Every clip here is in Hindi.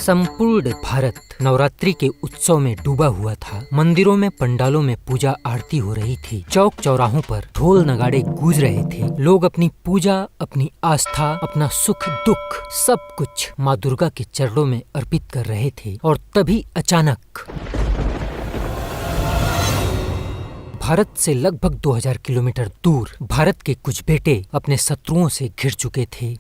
संपूर्ण भारत नवरात्रि के उत्सव में डूबा हुआ था। मंदिरों में पंडालों में पूजा आरती हो रही थी। चौक चौराहों पर ढोल नगाड़े गूंज रहे थे। लोग अपनी पूजा, अपनी आस्था, अपना सुख दुख सब कुछ माँ दुर्गा के चरणों में अर्पित कर रहे थे। और तभी अचानक भारत से लगभग 2000 किलोमीटर दूर भारत के कुछ बेटे अपने शत्रुओं से घिर चुके थे।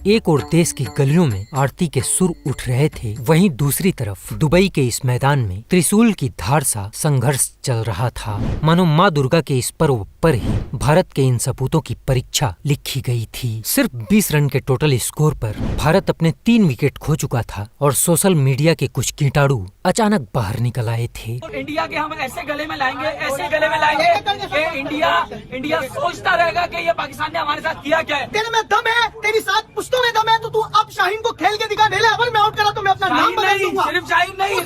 एक और देश की गलियों में आरती के सुर उठ रहे थे, वहीं दूसरी तरफ दुबई के इस मैदान में त्रिशूल की धार सा संघर्ष चल रहा था। मानो माँ दुर्गा के इस पर्व पर ही भारत के इन सपूतों की परीक्षा लिखी गई थी। सिर्फ 20 रन के टोटल स्कोर पर भारत अपने 3 विकेट खो चुका था और सोशल मीडिया के कुछ कीटाणु अचानक बाहर निकल आए थे। इंडिया के हम ऐसे गले में लाएंगे, ऐसे गले में लाएंगे कि इंडिया सोचता रहेगा कि ये पाकिस्तान ने हमारे साथ किया क्या है। तेरे में दम है, तेरी 7 पुश्तों में दम है, तो तू अब शाहीन को खेल के दिखा। ढेले ओवर में आउट करा तो मैं अपना नाम बदल दूंगा। सिर्फ शाहीन नहीं,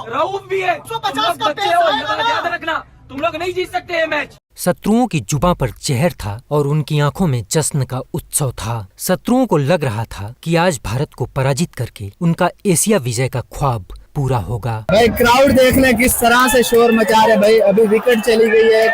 रऊफ भी है। 150 का पेस आएगा, याद रखना, तुम लोग नहीं जीत सकते ये मैच। शत्रुओं की जुबां पर जहर था और उनकी आंखों में जश्न का उत्सव था। शत्रुओं को लग रहा था कि आज भारत को पराजित करके उनका एशिया विजय का ख्वाब पूरा होगा। भाई क्राउड देख ले किस तरह से शोर मचा रहे। भाई अभी विकेट चली गई है।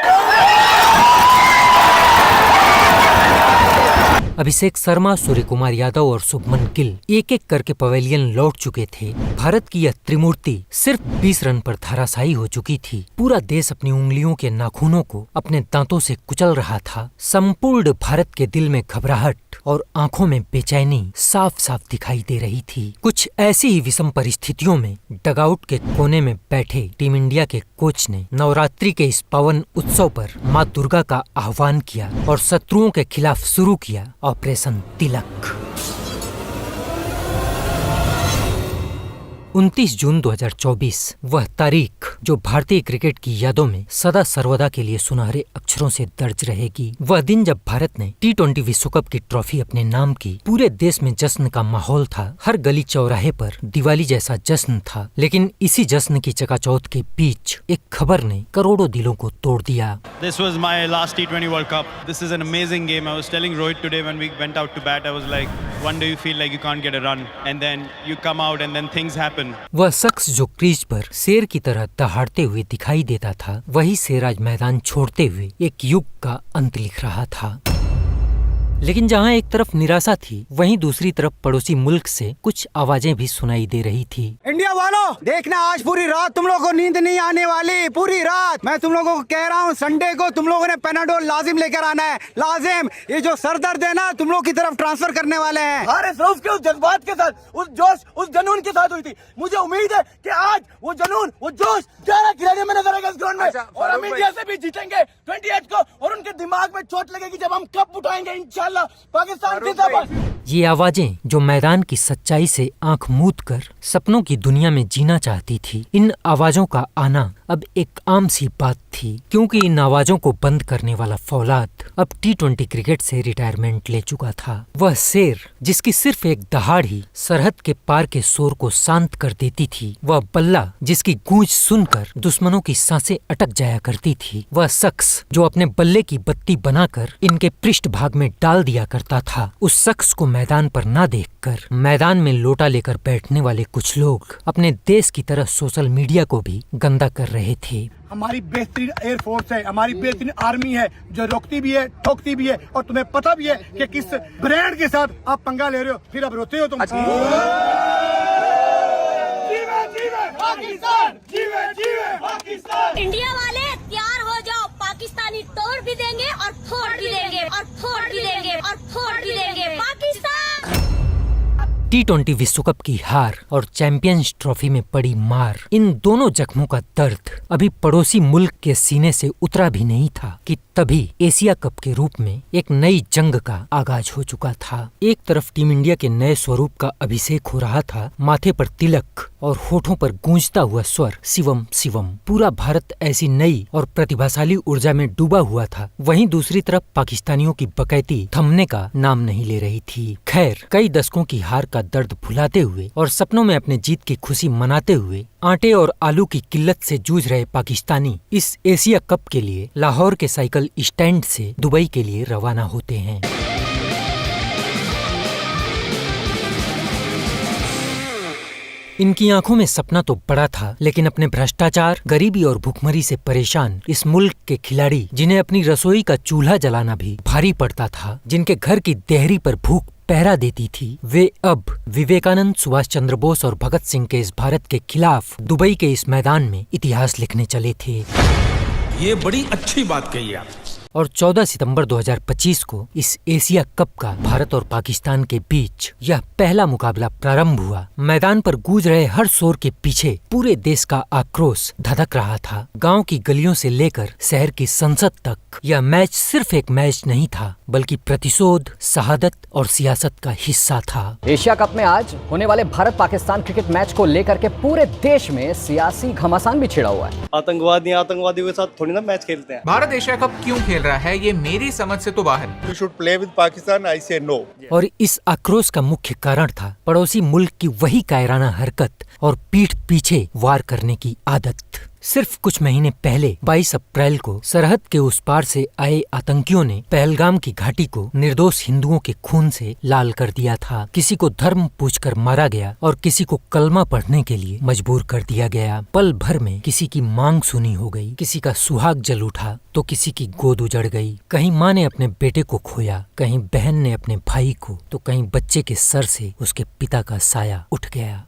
अभिषेक शर्मा, सूर्य कुमार यादव और शुभमन गिल एक एक करके पवेलियन लौट चुके थे। भारत की यह त्रिमूर्ति सिर्फ 20 रन पर धराशायी हो चुकी थी। पूरा देश अपनी उंगलियों के नाखूनों को अपने दांतों से कुचल रहा था। संपूर्ण भारत के दिल में घबराहट और आंखों में बेचैनी साफ साफ दिखाई दे रही थी। कुछ ऐसी ही विषम परिस्थितियों में डगआउट के कोने में बैठे टीम इंडिया के कोच ने नवरात्रि के इस पावन उत्सव पर माँ दुर्गा का आह्वान किया और शत्रुओं के खिलाफ शुरू किया ऑपरेशन तिलक। 29 जून 2024 वह तारीख जो भारतीय क्रिकेट की यादों में सदा सर्वदा के लिए सुनहरे अक्षरों से दर्ज रहेगी। वह दिन जब भारत ने T20 विश्व कप की ट्रॉफी अपने नाम की। पूरे देश में जश्न का माहौल था। हर गली चौराहे पर दिवाली जैसा जश्न था। लेकिन इसी जश्न की चकाचौंध के बीच एक खबर ने करोड़ों दिलों को तोड़ दिया। This was my last T20 World Cup. This is an amazing game. I was telling Rohit today when we went out to bat, I was like, one day you feel like you can't get a run, and then you come out and then things happen. वह शख्स जो क्रीज पर शेर की तरह दहाड़ते हुए दिखाई देता था, वही शेर आज मैदान छोड़ते हुए एक युग का अंत लिख रहा था। लेकिन जहां एक तरफ निराशा थी, वहीं दूसरी तरफ पड़ोसी मुल्क से कुछ आवाजें भी सुनाई दे रही थी। इंडिया वालों देखना, आज पूरी रात तुम लोगों को नींद नहीं आने वाली। पूरी रात मैं तुम लोगों को कह रहा हूँ, संडे को तुम लोगों ने पेनाडोल लाजिम लेकर आना है। लाजिम, ये जो सर दर्द है ना, तुम लोग की तरफ ट्रांसफर करने वाले हैं। हमारे रऊफ के उस जज्बात के साथ, उस जोश, उस जनून के साथ हुई थी। मुझे उम्मीद है कि आज वो जनून, वो जोश 11 खिलाड़ियों में नजर आएगा इस ग्राउंड में। और हम इंडिया से भी जीतेंगे 28 को, और उनके दिमाग में चोट लगेगी जब हम कप उठाएंगे इंशाल्लाह पाकिस्तान जिंदाबाद। ये आवाजें जो मैदान की सच्चाई से आंख मूंद कर सपनों की दुनिया में जीना चाहती थी, इन आवाजों का आना अब एक आम सी बात थी, क्योंकि इन आवाजों को बंद करने वाला फौलाद अब T20 क्रिकेट से रिटायरमेंट ले चुका था। वह शेर जिसकी सिर्फ एक दहाड़ ही सरहद के पार के शोर को शांत कर देती थी। वह बल्ला जिसकी गूंज सुनकर दुश्मनों की सांसें अटक जाया करती थी। वह शख्स जो अपने बल्ले की बत्ती बनाकर इनके पृष्ठ भाग में डाल दिया करता था। उस शख्स को मैदान पर ना देखकर मैदान में लोटा लेकर बैठने वाले कुछ लोग अपने देश की तरह सोशल मीडिया को भी गंदा कर रहे थे। हमारी बेहतरीन एयरफोर्स है, हमारी बेहतरीन आर्मी है, जो रोकती भी है, ठोकती भी है, और तुम्हें पता भी है कि किस ब्रांड के साथ आप पंगा ले रहे हो, फिर अब रोते हो तुम। जीवे जीवे पाकिस्तान, जीवे जीवे पाकिस्तान। इंडिया वाले तैयार हो जाओ, पाकिस्तानी तोड़ भी देंगे और फोड़ भी देंगे और फोड़ भी देंगे और फोड़ भी देंगे पाकिस्तान। T20 विश्व कप की हार और चैंपियंस ट्रॉफी में पड़ी मार, इन दोनों जख्मों का दर्द अभी पड़ोसी मुल्क के सीने से उतरा भी नहीं था कि तभी एशिया कप के रूप में एक नई जंग का आगाज हो चुका था। एक तरफ टीम इंडिया के नए स्वरूप का अभिषेक हो रहा था, माथे पर तिलक और होठों पर गूंजता हुआ स्वर शिवम शिवम। पूरा भारत ऐसी नई और प्रतिभाशाली ऊर्जा में डूबा हुआ था। वहीं दूसरी तरफ पाकिस्तानियों की बकैती थमने का नाम नहीं ले रही थी। खैर, कई दशकों की हार का दर्द भुलाते हुए और सपनों में अपने जीत की खुशी मनाते हुए आटे और आलू की किल्लत से जूझ रहे पाकिस्तानी इस एशिया कप के लिए लाहौर के साइकिल स्टैंड से दुबई के लिए रवाना होते हैं। इनकी आंखों में सपना तो बड़ा था, लेकिन अपने भ्रष्टाचार, गरीबी और भुखमरी से परेशान इस मुल्क के खिलाड़ी, जिन्हें अपनी रसोई का चूल्हा जलाना भी भारी पड़ता था, जिनके घर की देहरी पर भूख पहरा देती थी, वे अब विवेकानंद, सुभाष चंद्र बोस और भगत सिंह के इस भारत के खिलाफ दुबई के इस मैदान में इतिहास लिखने चले थे। ये बड़ी अच्छी बात कही आप। और 14 सितंबर 2025 को इस एशिया कप का भारत और पाकिस्तान के बीच यह पहला मुकाबला प्रारंभ हुआ। मैदान पर गूंज रहे हर शोर के पीछे पूरे देश का आक्रोश धधक रहा था। गांव की गलियों से लेकर शहर की संसद तक यह मैच सिर्फ एक मैच नहीं था, बल्कि प्रतिशोध, शहादत और सियासत का हिस्सा था। एशिया कप में आज होने वाले भारत पाकिस्तान क्रिकेट मैच को लेकर के पूरे देश में सियासी घमासान भी छिड़ा हुआ है। आतंकवादियों के साथ थोड़ी ना मैच खेलते हैं। भारत एशिया कप क्यों खेल रहा है, ये मेरी समझ से तो बाहर। We should play with Pakistan, I say no. और इस आक्रोश का मुख्य कारण था पड़ोसी मुल्क की वही कायराना हरकत और पीठ पीछे वार करने की आदत। सिर्फ कुछ महीने पहले 22 अप्रैल को सरहद के उस पार से आए आतंकियों ने पहलगाम की घाटी को निर्दोष हिंदुओं के खून से लाल कर दिया था। किसी को धर्म पूछकर मारा गया और किसी को कलमा पढ़ने के लिए मजबूर कर दिया गया। पल भर में किसी की मांग सुनी हो गई, किसी का सुहाग जल उठा तो किसी की गोद उजड़ गई। कहीं माँ ने अपने बेटे को खोया, कहीं बहन ने अपने भाई को, तो कहीं बच्चे के सर से उसके पिता का साया उठ गया।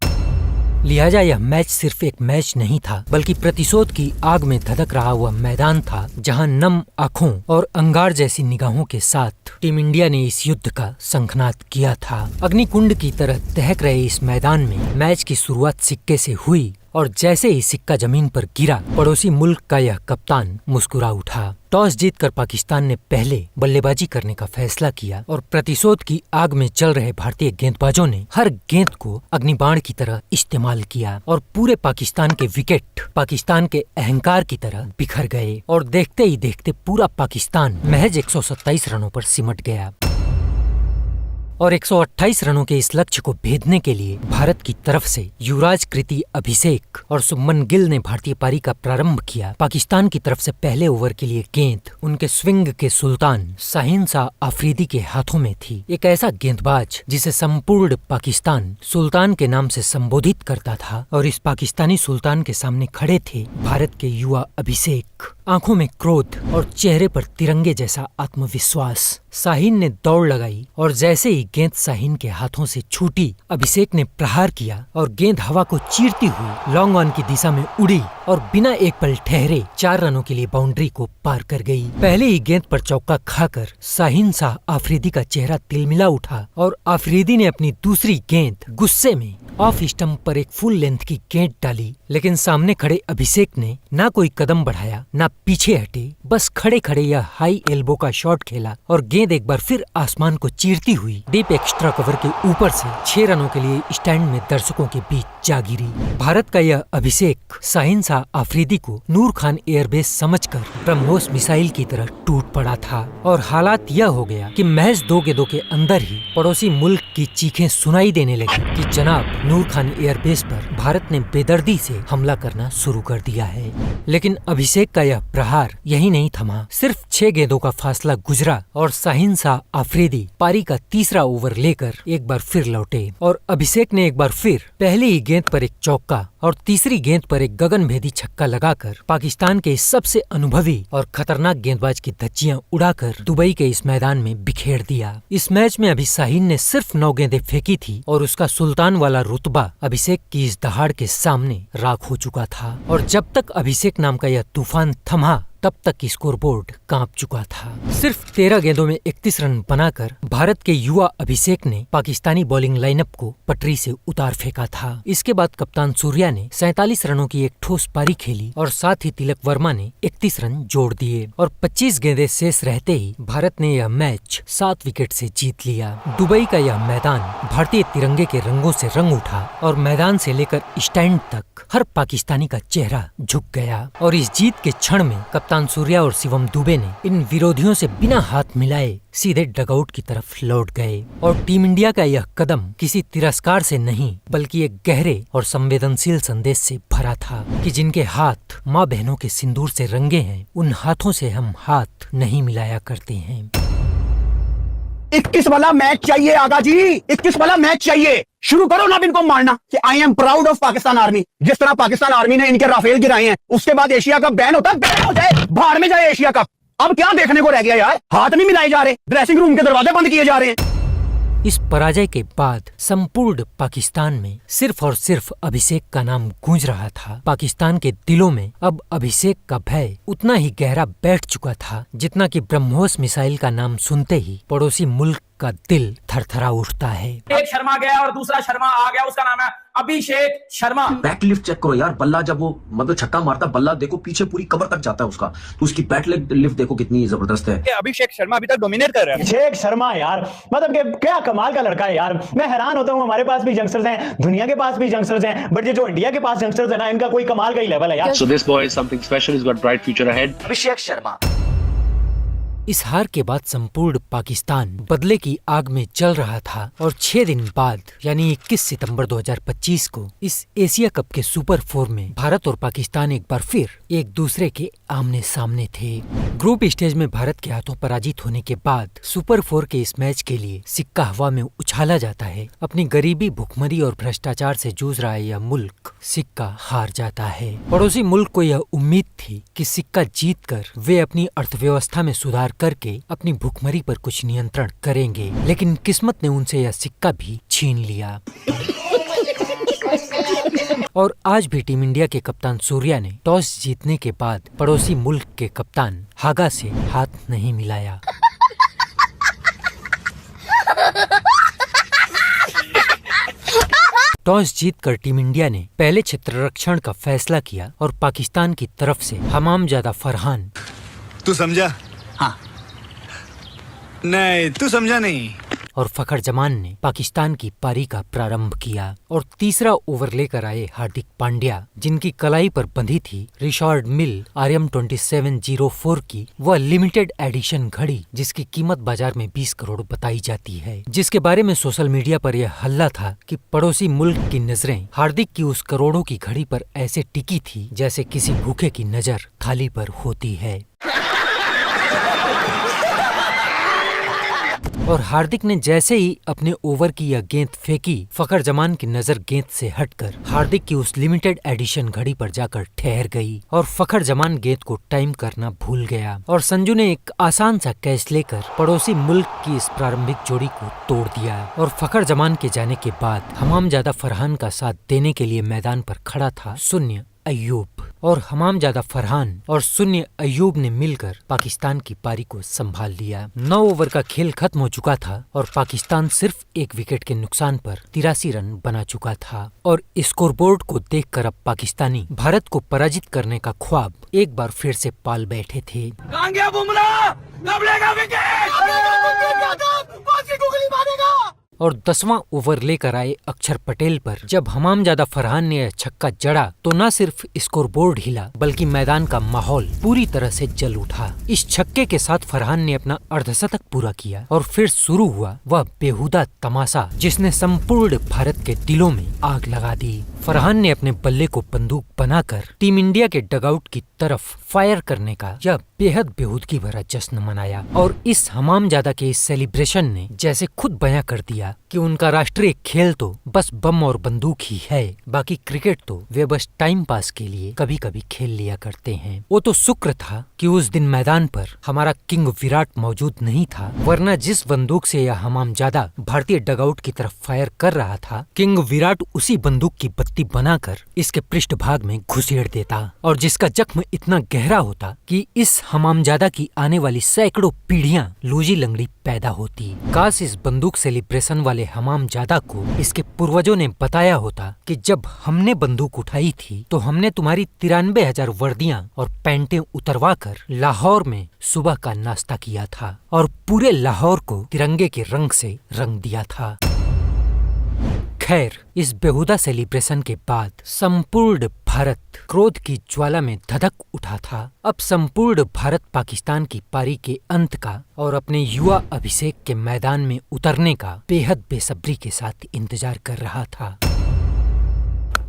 लिहाजा यह मैच सिर्फ एक मैच नहीं था, बल्कि प्रतिशोध की आग में धधक रहा हुआ मैदान था, जहां नम आंखों और अंगार जैसी निगाहों के साथ टीम इंडिया ने इस युद्ध का शंखनाद किया था। अग्निकुंड की तरह दहक रहे इस मैदान में मैच की शुरुआत सिक्के से हुई और जैसे ही सिक्का जमीन पर गिरा, पड़ोसी मुल्क का यह कप्तान मुस्कुरा उठा। टॉस जीतकर पाकिस्तान ने पहले बल्लेबाजी करने का फैसला किया और प्रतिशोध की आग में जल रहे भारतीय गेंदबाजों ने हर गेंद को अग्निबाण की तरह इस्तेमाल किया और पूरे पाकिस्तान के विकेट पाकिस्तान के अहंकार की तरह बिखर गए और देखते ही देखते पूरा पाकिस्तान महज 127 रनों पर सिमट गया। और 128 रनों के इस लक्ष्य को भेदने के लिए भारत की तरफ से युवराज कृति अभिषेक और शुभमन गिल ने भारतीय पारी का प्रारंभ किया। पाकिस्तान की तरफ से पहले ओवर के लिए गेंद उनके स्विंग के सुल्तान शाहीन शाह अफरीदी के हाथों में थी। एक ऐसा गेंदबाज जिसे संपूर्ण पाकिस्तान सुल्तान के नाम से संबोधित करता था, और इस पाकिस्तानी सुल्तान के सामने खड़े थे भारत के युवा अभिषेक। आंखों में क्रोध और चेहरे पर तिरंगे जैसा आत्मविश्वास। शाहीन ने दौड़ लगाई और जैसे ही गेंद शाहीन के हाथों से छूटी, अभिषेक ने प्रहार किया और गेंद हवा को चीरती हुई लॉन्ग ऑन की दिशा में उड़ी और बिना एक पल ठहरे 4 रनों के लिए बाउंड्री को पार कर गई। पहले ही गेंद पर चौका खाकर शाहीन शाह अफरीदी का चेहरा तिलमिला उठा और अफरीदी ने अपनी दूसरी गेंद गुस्से में ऑफ स्टंप पर एक फुल लेंथ की गेंद डाली, लेकिन सामने खड़े अभिषेक ने ना कोई कदम बढ़ाया ना पीछे हटे, बस खड़े खड़े यह हाई एल्बो का शॉट खेला और गेंद एक बार फिर आसमान को चीरती हुई डीप एक्स्ट्रा कवर के ऊपर से 6 रनों के लिए स्टैंड में दर्शकों के बीच जा गिरी। भारत का यह अभिषेक शाहीन शाह अफरीदी को नूर खान एयरबेस समझकर ब्रह्मोस मिसाइल की तरह टूट पड़ा था और हालात यह हो गया कि महज 2 गेंदों के अंदर ही पड़ोसी मुल्क की चीखें सुनाई देने लगी कि जनाब नूर खान एयरबेस पर भारत ने बेदर्दी से हमला करना शुरू कर दिया है। लेकिन अभिषेक का यह प्रहार यही नहीं थमा। सिर्फ 6 गेंदों का फासला गुजरा और शाहीन शाह अफरीदी पारी का तीसरा ओवर लेकर एक बार फिर लौटे और अभिषेक ने एक बार फिर पहली ही गेंद पर एक चौका और तीसरी गेंद पर एक गगनभेदी छक्का लगाकर पाकिस्तान के सबसे अनुभवी और खतरनाक गेंदबाज की धज्जियां उड़ाकर दुबई के इस मैदान में बिखेर दिया। इस मैच में अभी शाहीन ने सिर्फ 9 गेंदें फेंकी थी और उसका सुल्तान वाला रुतबा अभिषेक की इस दहाड़ के सामने राख हो चुका था और जब तक अभिषेक नाम का यह तूफान थमा, तब तक स्कोरबोर्ड कांप चुका था। सिर्फ 13 गेंदों में 31 रन बनाकर भारत के युवा अभिषेक ने पाकिस्तानी बॉलिंग लाइनअप को पटरी से उतार फेंका था। इसके बाद कप्तान सूर्या ने 47 रनों की एक ठोस पारी खेली और साथ ही तिलक वर्मा ने 31 रन जोड़ दिए और 25 गेंदें शेष रहते ही भारत ने यह मैच 7 विकेट से जीत लिया। दुबई का यह मैदान भारतीय तिरंगे के रंगों से रंग उठा और मैदान से लेकर स्टैंड तक हर पाकिस्तानी का चेहरा झुक गया और इस जीत के क्षण में कप्तान सूर्या और शिवम दुबे ने इन विरोधियों से बिना हाथ मिलाए सीधे डगआउट की तरफ लौट गए और टीम इंडिया का यह कदम किसी तिरस्कार से नहीं बल्कि एक गहरे और संवेदनशील संदेश से भरा था कि जिनके हाथ माँ बहनों के सिंदूर से रंगे हैं, उन हाथों से हम हाथ नहीं मिलाया करते हैं। 21 वाला मैच चाहिए आगा जी, 21 वाला मैच चाहिए। शुरू करो ना अब इनको मारना कि I am proud of Pakistan army. जिस तरह पाकिस्तान आर्मी ने इनके राफेल गिराए हैं, उसके बाद एशिया कप बैन होता है, बैन हो जाए, बाहर में जाए एशिया कप। अब क्या देखने को रह गया यार, हाथ नहीं मिलाए जा रहे, ड्रेसिंग रूम के दरवाजे बंद किए जा रहे हैं। इस पराजय के बाद संपूर्ण पाकिस्तान में सिर्फ और सिर्फ अभिषेक का नाम गूंज रहा था। पाकिस्तान के दिलों में अब अभिषेक का भय उतना ही गहरा बैठ चुका था जितना कि ब्रह्मोस मिसाइल का नाम सुनते ही पड़ोसी मुल्क का दिल थरथरा उठता है। एक शर्मा गया और दूसरा शर्मा आ गया, उसका नाम है Abhishek Sharma. Back lift check करो यार, बल्ला जब वो मतलब छक्का मारता, बल्ला देखो पीछे पूरी कमर तक जाता है उसका, तो उसकी बैक लिफ्ट देखो कितनी जबरदस्त है। अभिषेक शर्मा अभी तक डोमिनेट कर रहा है। अभिषेक शर्मा यार, मतलब कि क्या कमाल का लड़का है यार। मैं हैरान होता हूँ, हमारे पास भी यंगस्टर्स हैं, दुनिया के पास भी यंगस्टर्स हैं, बट ये जो इंडिया के पास यंगस्टर्स है ना, इनका कोई कमाल का ही लेवल है यार। So this boy is something special, he's got bright future ahead. Abhishek Sharma. इस हार के बाद संपूर्ण पाकिस्तान बदले की आग में जल रहा था और 6 दिन बाद यानी 21 सितंबर 2025 को इस एशिया कप के सुपर 4 में भारत और पाकिस्तान एक बार फिर एक दूसरे के आमने सामने थे। ग्रुप स्टेज में भारत के हाथों पराजित होने के बाद सुपर 4 के इस मैच के लिए सिक्का हवा में उछाला जाता है। अपनी गरीबी, भुखमरी और भ्रष्टाचार से जूझ रहा यह मुल्क सिक्का हार जाता है। पड़ोसी मुल्क को यह उम्मीद थी कि सिक्का जीतकर वे अपनी अर्थव्यवस्था में सुधार करके अपनी भुखमरी पर कुछ नियंत्रण करेंगे, लेकिन किस्मत ने उनसे यह सिक्का भी छीन लिया। और आज भी टीम इंडिया के कप्तान सूर्या ने टॉस जीतने के बाद पड़ोसी मुल्क के कप्तान हागा से हाथ नहीं मिलाया। टॉस जीतकर टीम इंडिया ने पहले क्षेत्ररक्षण का फैसला किया और पाकिस्तान की तरफ से हमामजादा फरहान। तू समझा? हाँ। नहीं, तू समझा नहीं। और फखर जमान ने पाकिस्तान की पारी का प्रारंभ किया और तीसरा ओवर लेकर आए हार्दिक पांड्या, जिनकी कलाई पर बंधी थी रिचर्ड मिल RM2704 की वह लिमिटेड एडिशन घड़ी, जिसकी कीमत बाजार में 20 करोड़ बताई जाती है, जिसके बारे में सोशल मीडिया पर यह हल्ला था कि पड़ोसी मुल्क की नजरें हार्दिक की उस करोड़ों की घड़ी पर ऐसे टिकी थी जैसे किसी भूखे की नजर थाली पर होती है। और हार्दिक ने जैसे ही अपने ओवर की यह गेंद फेंकी, फखर जमान की नजर गेंद से हटकर हार्दिक की उस लिमिटेड एडिशन घड़ी पर जाकर ठहर गई और फखर जमान गेंद को टाइम करना भूल गया और संजू ने एक आसान सा कैच लेकर पड़ोसी मुल्क की इस प्रारंभिक जोड़ी को तोड़ दिया। और फखर जमान के जाने के बाद हमामजादा फरहान का साथ देने के लिए मैदान पर खड़ा था शून्य अय्यूब, और हमामजादा फरहान और शून्य अय्यूब ने मिलकर पाकिस्तान की पारी को संभाल लिया। 9 ओवर का खेल खत्म हो चुका था और पाकिस्तान सिर्फ 1 विकेट के नुकसान पर 83 रन बना चुका था और स्कोरबोर्ड को देखकर अब पाकिस्तानी भारत को पराजित करने का ख्वाब एक बार फिर से पाल बैठे थे। कहाँ गया बुमराह? कब लेगा विकेट? और 10वां ओवर लेकर आए अक्षर पटेल पर जब हमामजादा फरहान ने छक्का जड़ा तो न सिर्फ स्कोरबोर्ड हिला बल्कि मैदान का माहौल पूरी तरह से जल उठा। इस छक्के के साथ फरहान ने अपना अर्धशतक पूरा किया और फिर शुरू हुआ वह बेहुदा तमाशा जिसने संपूर्ण भारत के दिलों में आग लगा दी। फरहान ने अपने बल्ले को बंदूक बनाकर टीम इंडिया के डगआउट की तरफ फायर करने का यह बेहद बेहूदगी भरा जश्न मनाया और इस हमामजादा के इस सेलिब्रेशन ने जैसे खुद बयां कर दिया कि उनका राष्ट्रीय खेल तो बस बम और बंदूक ही है, बाकी क्रिकेट तो वे बस टाइम पास के लिए कभी कभी खेल लिया करते हैं। वो तो शुक्र था कि उस दिन मैदान पर हमारा किंग विराट मौजूद नहीं था, वरना जिस बंदूक से यह हमामजादा भारतीय डगआउट की तरफ फायर कर रहा था, किंग विराट उसी बंदूक की बत्ती बनाकर इसके पृष्ठभाग में घुसेड़ देता और जिसका जख्म इतना गहरा होता कि इस हमामजादा की आने वाली सैकड़ों पीढ़ियां लूजी लंगड़ी पैदा होती। काश इस बंदूक सेलिब्रेशन वाले हमामजादा को इसके पूर्वजों ने बताया होता कि जब हमने बंदूक उठाई थी तो हमने तुम्हारी 93,000 वर्दियां और पैंटें उतरवा कर लाहौर में सुबह का नाश्ता किया था और पूरे लाहौर को तिरंगे के रंग से रंग दिया था। खैर, इस बेहुदा सेलिब्रेशन के बाद संपूर्ण भारत क्रोध की ज्वाला में धधक उठा था। अब संपूर्ण भारत पाकिस्तान की पारी के अंत का और अपने युवा अभिषेक के मैदान में उतरने का बेहद बेसब्री के साथ इंतजार कर रहा था।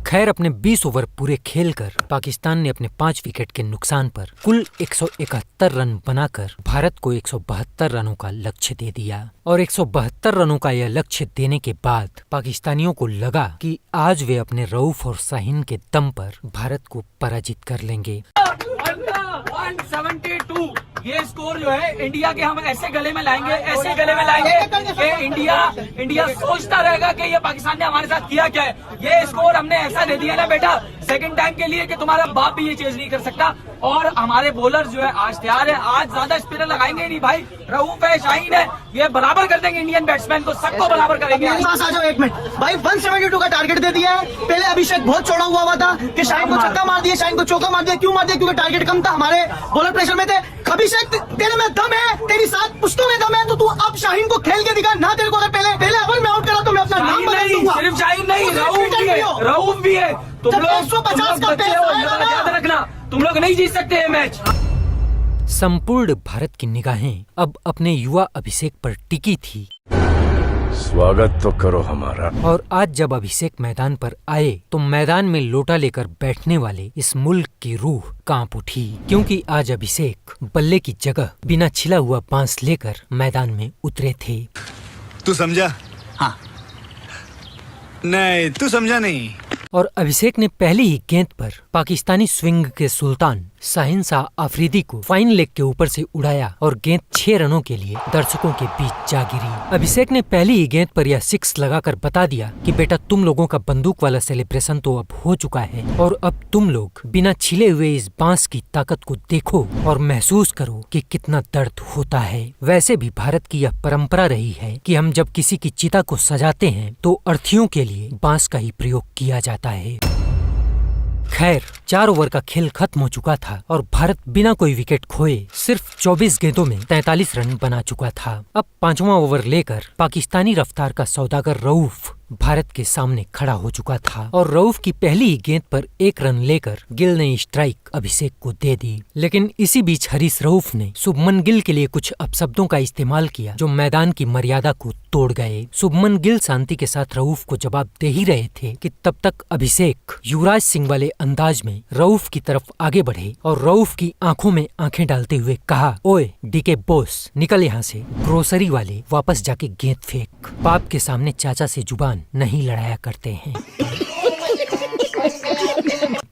खैर अपने 20 ओवर पूरे खेलकर पाकिस्तान ने अपने 5 विकेट के नुकसान पर कुल 171 रन बनाकर भारत को 172 रनों का लक्ष्य दे दिया। और 172 रनों का यह लक्ष्य देने के बाद पाकिस्तानियों को लगा कि आज वे अपने रऊफ और शाहीन के दम पर भारत को पराजित कर लेंगे। 172 ये स्कोर जो है इंडिया के हम ऐसे गले में लाएंगे, ऐसे गले में लाएंगे कि इंडिया सोचता रहेगा कि ये पाकिस्तान ने हमारे साथ किया क्या है। ये स्कोर हमने ऐसा दे दिया ना बेटा सेकंड टाइम के लिए कि तुम्हारा बाप भी ये चीज नहीं कर सकता। और हमारे बॉलर जो है आज तैयार है, आज ज्यादा स्पिनर लगाएंगे नहीं भाई, रऊफ है, शाहीन है, ये बराबर कर देंगे इंडियन बैट्समैन को, सबको बराबर करेंगे। पास आ जाओ एक मिनट भाई, 172 का टारगेट दे दिया है। पहले अभिषेक बहुत चौड़ा हुआ था कि शाहीन को छक्का मार दिया, शाहीन को चौका मार दिया। क्यों मार दिया? क्योंकि टारगेट कम था, हमारे बॉलर प्रेशर में थे। अभिषेक तेरे में दम है, तेरी 7 पुश्तों में दम है, तो तू अब शाहीन को खेल के दिखा ना। तेरे को अगर पहले ओवर में आउट करा तो मैं अपना नाम बदल दूंगा। सिर्फ शाहीन नहीं, रऊफ भी है। तुम लोग 150 का पेस आएगा, याद रखना, तुम लोग नहीं जीत सकते ये मैच। संपूर्ण भारत की निगाहें अब अपने युवा अभिषेक पर टिकी थी। स्वागत तो करो हमारा। और आज जब अभिषेक मैदान पर आए तो मैदान में लोटा लेकर बैठने वाले इस मुल्क की रूह कांप उठी, क्योंकि आज अभिषेक बल्ले की जगह बिना छिला हुआ बांस लेकर मैदान में उतरे थे। तू समझा? हाँ। नहीं, तू समझा नहीं। और अभिषेक ने पहली ही गेंद पर पाकिस्तानी स्विंग के सुल्तान शाहीन शाह आफरीदी को फाइन लेग के ऊपर से उड़ाया और गेंद 6 रनों के लिए दर्शकों के बीच जा गिरी। अभिषेक ने पहली ही गेंद पर यह 6 लगाकर बता दिया कि बेटा तुम लोगों का बंदूक वाला सेलिब्रेशन तो अब हो चुका है और अब तुम लोग बिना छिले हुए इस बांस की ताकत को देखो और महसूस करो कि कितना दर्द होता है। वैसे भी भारत की यह परंपरा रही है कि हम जब किसी की चिता को सजाते हैं तो अर्थियों के लिए बांस का ही प्रयोग किया जाता है। खैर 4 ओवर का खेल खत्म हो चुका था और भारत बिना कोई विकेट खोए सिर्फ 24 गेंदों में 43 रन बना चुका था। अब 5वां ओवर लेकर पाकिस्तानी रफ्तार का सौदागर रऊफ भारत के सामने खड़ा हो चुका था और रऊफ की पहली ही गेंद पर 1 रन लेकर गिल ने स्ट्राइक अभिषेक को दे दी। लेकिन इसी बीच हरीश रऊफ ने शुभमन गिल के लिए कुछ अपशब्दों का इस्तेमाल किया जो मैदान की मर्यादा को तोड़ गए। शुभमन गिल शांति के साथ रऊफ को जवाब दे ही रहे थे कि तब तक अभिषेक युवराज सिंह वाले अंदाज में रऊफ की तरफ आगे बढ़े और रऊफ की आंखों में आंखें डालते हुए कहा, ओए डीके बॉस निकल यहाँ से, ग्रोसरी वाले वापस जाके गेंद फेंक। बाप के सामने चाचा से जुबान नहीं लड़ाया करते हैं।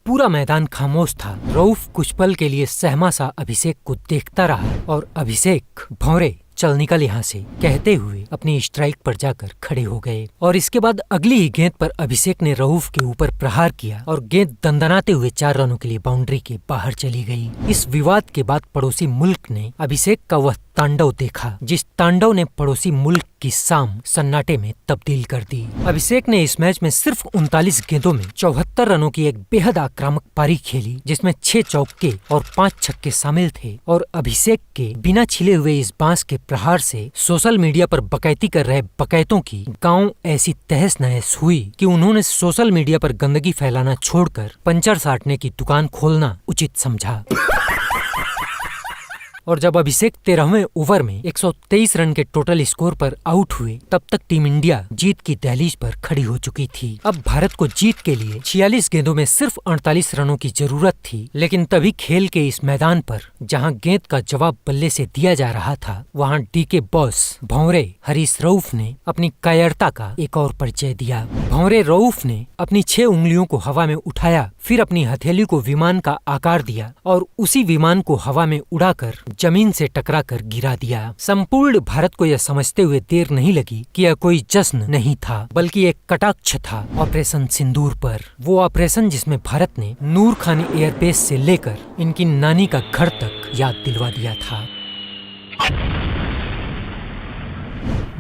पूरा मैदान खामोश था। रऊफ कुछ पल के लिए सहमा सा अभिषेक को देखता रहा और अभिषेक भौरे चल निकल यहाँ से कहते हुए अपनी स्ट्राइक पर जाकर खड़े हो गए। और इसके बाद अगली ही गेंद पर अभिषेक ने रऊफ के ऊपर प्रहार किया और गेंद दंदनाते हुए 4 रनों के लिए बाउंड्री के बाहर चली गई। इस विवाद के बाद पड़ोसी मुल्क ने अभिषेक का वह तांडव देखा जिस तांडव ने पड़ोसी मुल्क की शाम सन्नाटे में तब्दील कर दी। अभिषेक ने इस मैच में सिर्फ 39 गेंदों में 74 रनों की एक बेहद आक्रामक पारी खेली जिसमें 6 चौके और 5 छक्के शामिल थे। और अभिषेक के बिना छिले हुए इस बांस के प्रहार से सोशल मीडिया पर बकैती कर रहे बकैतों की गांव ऐसी तहस नहस हुई कि उन्होंने सोशल मीडिया पर गंदगी फैलाना छोड़कर पंचर साटने की दुकान खोलना उचित समझा। और जब अभिषेक 13वें ओवर में 123 रन के टोटल स्कोर पर आउट हुए तब तक टीम इंडिया जीत की दहलीज पर खड़ी हो चुकी थी। अब भारत को जीत के लिए 46 गेंदों में सिर्फ 48 रनों की जरूरत थी। लेकिन तभी खेल के इस मैदान पर जहां गेंद का जवाब बल्ले से दिया जा रहा था वहां डीके बॉस भौरे हरीश रऊफ ने अपनी कायरता का एक और परिचय दिया। भौरे रऊफ ने अपनी 6 उंगलियों को हवा में उठाया, फिर अपनी हथेली को विमान का आकार दिया और उसी विमान को हवा में उड़ाकर जमीन से टकराकर गिरा दिया। संपूर्ण भारत को यह समझते हुए देर नहीं लगी कि यह कोई जश्न नहीं था बल्कि एक कटाक्ष था ऑपरेशन सिंदूर पर। वो ऑपरेशन जिसमें भारत ने नूर खान एयरबेस से लेकर इनकी नानी का घर तक याद दिलवा दिया था।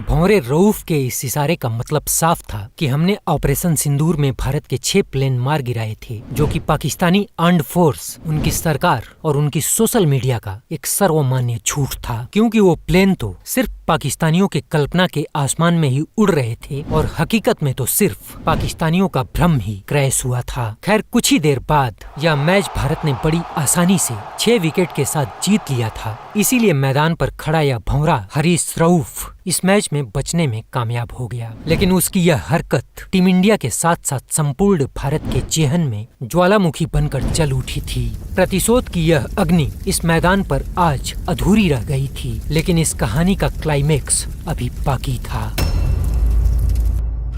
भौरे रऊफ के इस इशारे का मतलब साफ था कि हमने ऑपरेशन सिंदूर में भारत के 6 प्लेन मार गिराए थे जो कि पाकिस्तानी आर्म्ड फोर्स, उनकी सरकार और उनकी सोशल मीडिया का एक सर्वमान्य झूठ था, क्योंकि वो प्लेन तो सिर्फ पाकिस्तानियों के कल्पना के आसमान में ही उड़ रहे थे और हकीकत में तो सिर्फ पाकिस्तानियों का भ्रम ही क्रैश हुआ था। खैर कुछ ही देर बाद यह मैच भारत ने बड़ी आसानी से 6 विकेट के साथ जीत लिया था। इसीलिए मैदान पर खड़ा यह भंवरा हरीश रऊफ इस मैच में बचने में कामयाब हो गया। लेकिन उसकी यह हरकत टीम इंडिया के साथ साथ संपूर्ण भारत के जेहन में ज्वालामुखी बनकर जल उठी थी। प्रतिशोध की यह अग्नि इस मैदान पर आज अधूरी रह गई थी, लेकिन इस कहानी का क्लाइमेक्स अभी बाकी था।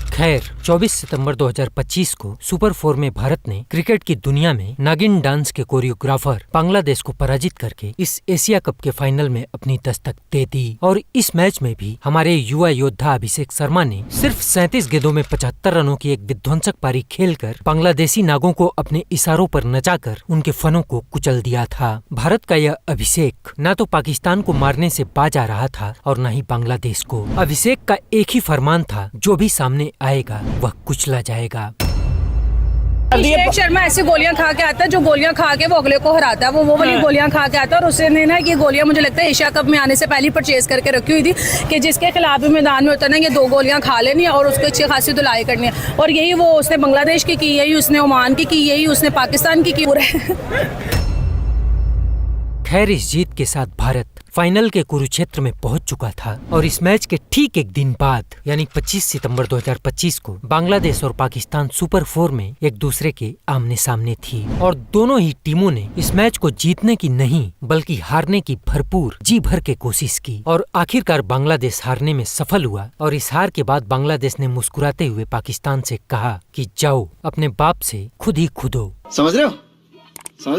खैर 24 सितंबर 2025 को सुपर 4 में भारत ने क्रिकेट की दुनिया में नागिन डांस के कोरियोग्राफर बांग्लादेश को पराजित करके इस एशिया कप के फाइनल में अपनी दस्तक दे दी। और इस मैच में भी हमारे युवा योद्धा अभिषेक शर्मा ने सिर्फ 37 गेंदों में 75 रनों की एक विध्वंसक पारी खेलकर बांग्लादेशी नागों को अपने इशारों पर नचाकर उनके फनों को कुचल दिया था। भारत का यह अभिषेक न तो पाकिस्तान को मारने से बाज आ रहा था और न ही बांग्लादेश को। अभिषेक का एक ही फरमान था, जो भी सामने आएगा वह कुचला जाएगा। अभिषेक शर्मा ऐसी गोलियां खा के आता है जो गोलियां खा के वो अगले को हराता है। वो वाली गोलियां खा के आता है और उसने ना ये गोलियां मुझे लगता है एशिया कप में आने से पहले परचेज करके रखी हुई थी कि जिसके खिलाफ भी मैदान में उतरना ये 2 गोलियां खा लेनी है और उसको अच्छी खासी धुलाई करनी है। और यही वो उसने बांग्लादेश की यही उसने ओमान की यही उसने पाकिस्तान की खैर इस जीत के साथ भारत फाइनल के कुरुक्षेत्र में पहुंच चुका था और इस मैच के ठीक एक दिन बाद यानी 25 सितंबर 2025 को बांग्लादेश और पाकिस्तान सुपर 4 में एक दूसरे के आमने सामने थी और दोनों ही टीमों ने इस मैच को जीतने की नहीं बल्कि हारने की भरपूर जी भर के कोशिश की और आखिरकार बांग्लादेश हारने में सफल हुआ। और इस हार के बाद बांग्लादेश ने मुस्कुराते हुए पाकिस्तान से कहा कि जाओ अपने बाप से खुद ही खुदो। समझ रहे हो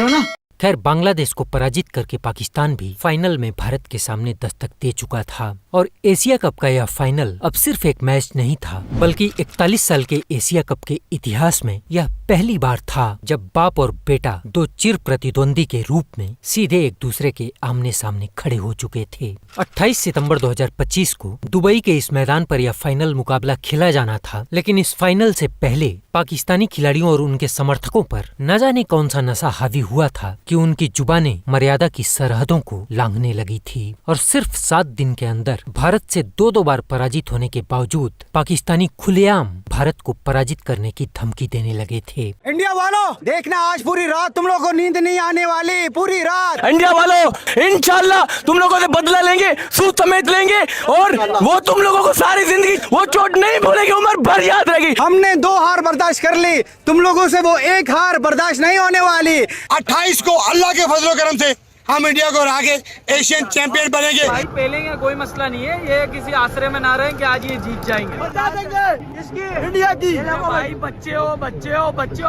ना। खैर बांग्लादेश को पराजित करके पाकिस्तान भी फाइनल में भारत के सामने दस्तक दे चुका था और एशिया कप का यह फाइनल अब सिर्फ एक मैच नहीं था बल्कि 41 साल के एशिया कप के इतिहास में यह पहली बार था जब बाप और बेटा 2 चिर प्रतिद्वंदी के रूप में सीधे एक दूसरे के आमने सामने खड़े हो चुके थे। 28 सितंबर 2025 को दुबई के इस मैदान पर यह फाइनल मुकाबला खेला जाना था, लेकिन इस फाइनल से पहले पाकिस्तानी खिलाड़ियों और उनके समर्थकों पर न जाने कौन सा नशा हावी हुआ था कि उनकी जुबानें मर्यादा की सरहदों को लांघने लगी थी और सिर्फ 7 दिन के अंदर भारत से 2 बार पराजित होने के बावजूद पाकिस्तानी खुलेआम भारत को पराजित करने की धमकी देने लगे थे। इंडिया वालों देखना आज पूरी रात तुम लोगों को नींद नहीं आने वाली, पूरी रात। इंडिया वालों इंशाल्लाह तुम लोगों से बदला लेंगे, सूद समेत लेंगे और वो तुम लोगों को सारी जिंदगी वो चोट नहीं भूलेगी, उम्र भर याद रहेगी। हमने 2 हार बर्दाश्त कर ली, तुम लोगों से वो 1 हार बर्दाश्त नहीं होने वाली। 28 को अल्लाह के फजलो करम से हम इंडिया को हरा के एशियन चैंपियन बनेंगे। भाई पहलेंगे कोई मसला नहीं है, ये किसी आश्रय में ना रहे कि आज ये जीत जाएंगे। बता देंगे इसकी इंडिया की। भाई बच्चे हो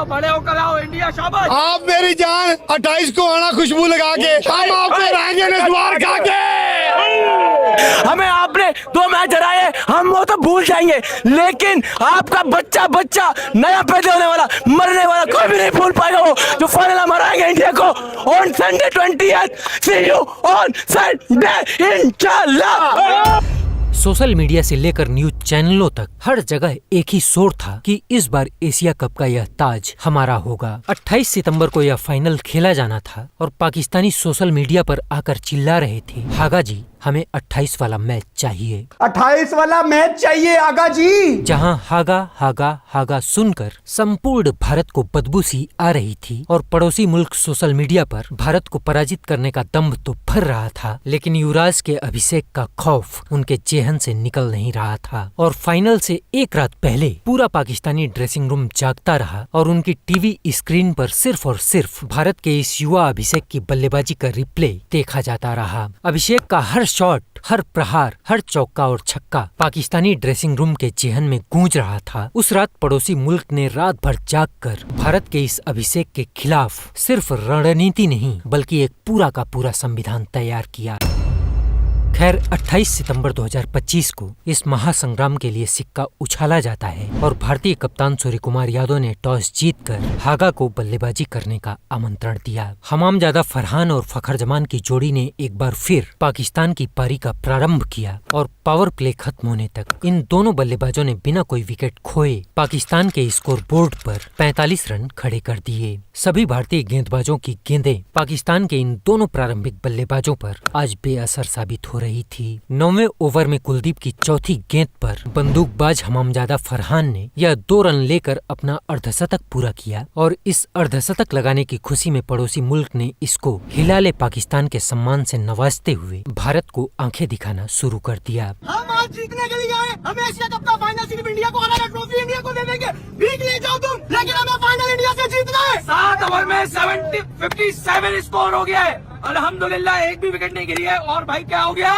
बड़े हो कर आओ इंडिया शाबाश। आप मेरी जान 28 को आना खुशबू लगा के हम आप पे रहेंगे नस्वार खा के। हमें आपने 2 मैच हराए, हम वो तो भूल जाएंगे, लेकिन आपका बच्चा नया पैदा होने वाला मरने वाला कोई भी नहीं भूल पाएगा वो जो फाइनल हम हराएंगे इंडिया को on Sunday 20th। See you on Sunday इंशाल्लाह। सोशल मीडिया से लेकर न्यूज चैनलों तक हर जगह एक ही शोर था कि इस बार एशिया कप का यह ताज हमारा होगा। 28 सितंबर को यह फाइनल खेला जाना था और पाकिस्तानी सोशल मीडिया पर आकर चिल्ला रहे थे, हागा जी हमें 28 वाला मैच चाहिए, 28 वाला मैच चाहिए आगा जी। जहां हागा हागा हागा सुनकर संपूर्ण भारत को बदबू सी आ रही थी और पड़ोसी मुल्क सोशल मीडिया पर भारत को पराजित करने का दम्भ तो भर रहा था, लेकिन युवराज के अभिषेक का खौफ उनके जेहन से निकल नहीं रहा था। और फाइनल से 1 रात पहले पूरा पाकिस्तानी ड्रेसिंग रूम जागता रहा और उनकी टीवी स्क्रीन पर सिर्फ और सिर्फ भारत के इस युवा अभिषेक की बल्लेबाजी का रिप्ले देखा जाता रहा। अभिषेक का हर शॉट, हर प्रहार, हर चौका और छक्का पाकिस्तानी ड्रेसिंग रूम के जेहन में गूंज रहा था। उस रात पड़ोसी मुल्क ने रात भर जागकर भारत के इस अभिषेक के खिलाफ सिर्फ रणनीति नहीं बल्कि एक पूरा का पूरा संविधान तैयार किया। खैर 28 सितंबर 2025 को इस महासंग्राम के लिए सिक्का उछाला जाता है और भारतीय कप्तान सूर्य कुमार यादव ने टॉस जीतकर हागा को बल्लेबाजी करने का आमंत्रण दिया। हमामजादा फरहान और फखर जमान की जोड़ी ने एक बार फिर पाकिस्तान की पारी का प्रारंभ किया और पावर प्ले खत्म होने तक इन दोनों बल्लेबाजों ने बिना कोई विकेट खोए पाकिस्तान के स्कोर बोर्ड पर 45 रन खड़े कर दिए। सभी भारतीय गेंदबाजों की गेंदें पाकिस्तान के इन दोनों प्रारंभिक बल्लेबाजों पर आज बेअसर साबित हो रही रही थी। 9वें ओवर में कुलदीप की चौथी गेंद पर बंदूकबाज हमामजादा फरहान ने यह 2 रन लेकर अपना अर्धशतक पूरा किया और इस अर्धशतक लगाने की खुशी में पड़ोसी मुल्क ने इसको हिलाले पाकिस्तान के सम्मान से नवाजते हुए भारत को आंखें दिखाना शुरू कर दिया। हम आज जीतने के लिए आए, हमें एशिया कप का फाइनल सिर्फ इंडिया को हराना, ट्रॉफी इंडिया को दे देंगे, भीख ले जाओ तुम, लेकिन हमें फाइनल इंडिया से जीतना है। 7 ओवर में 57 स्कोर हो गया है, अल्हम्दुलिल्लाह एक भी विकेट नहीं गिरी है। और भाई क्या हो गया?